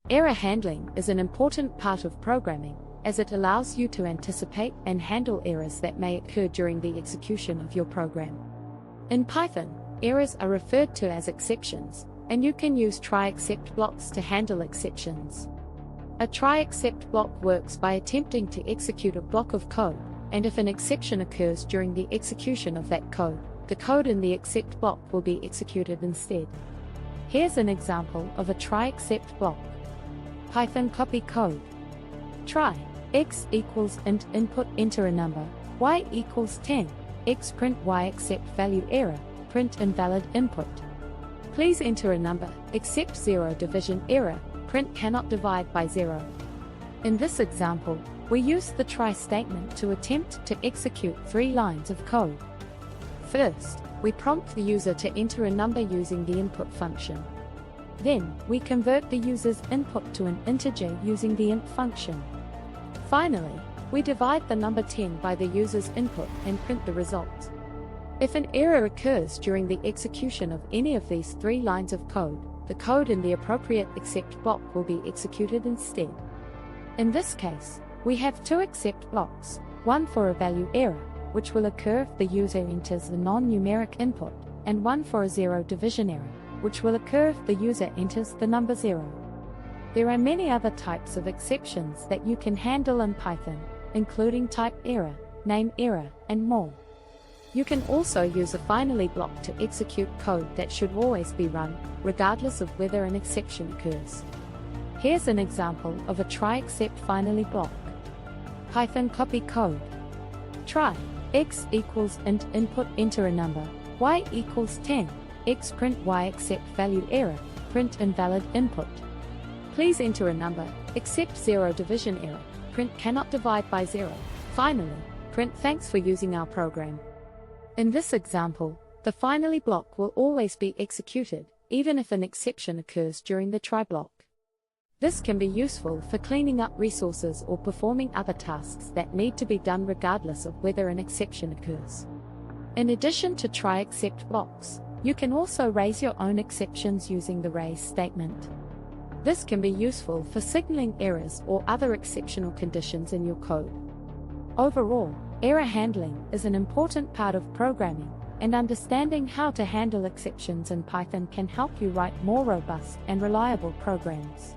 Error handling is an important part of programming, as it allows you to anticipate and handle errors that may occur during the execution of your program. In Python, errors are referred to as exceptions, and you can use try-except blocks to handle exceptions. A try-except block works by attempting to execute a block of code, and if an exception occurs during the execution of that code, the code in the except block will be executed instead. Here's an example of a try-except block. Python copy code. Try x equals int input enter a number, y equals 10, x print y accept value error, print invalid input. Please enter a number, accept 0 division error, print cannot divide by 0. In this example, we use the try statement to attempt to execute 3 lines of code. First, we prompt the user to enter a number using the input function. Then, we convert the user's input to an integer using the int function. Finally, we divide the number 10 by the user's input and print the result. If an error occurs during the execution of any of these 3 lines of code, the code in the appropriate except block will be executed instead. In this case, we have 2 except blocks, one for a value error, which will occur if the user enters the non-numeric input, and one for a 0 division error, which will occur if the user enters the number 0. There are many other types of exceptions that you can handle in Python, including type error, name error, and more. You can also use a finally block to execute code that should always be run, regardless of whether an exception occurs. Here's an example of a try-except finally block. Python copy code. Try x equals int input enter a number, y equals 10, x print y accept value error, print invalid input. Please enter a number, accept 0 division error, print cannot divide by 0. Finally, print thanks for using our program. In this example, the finally block will always be executed, even if an exception occurs during the try block. This can be useful for cleaning up resources or performing other tasks that need to be done regardless of whether an exception occurs. In addition to try-except blocks, you can also raise your own exceptions using the raise statement. This can be useful for signaling errors or other exceptional conditions in your code. Overall, error handling is an important part of programming, and understanding how to handle exceptions in Python can help you write more robust and reliable programs.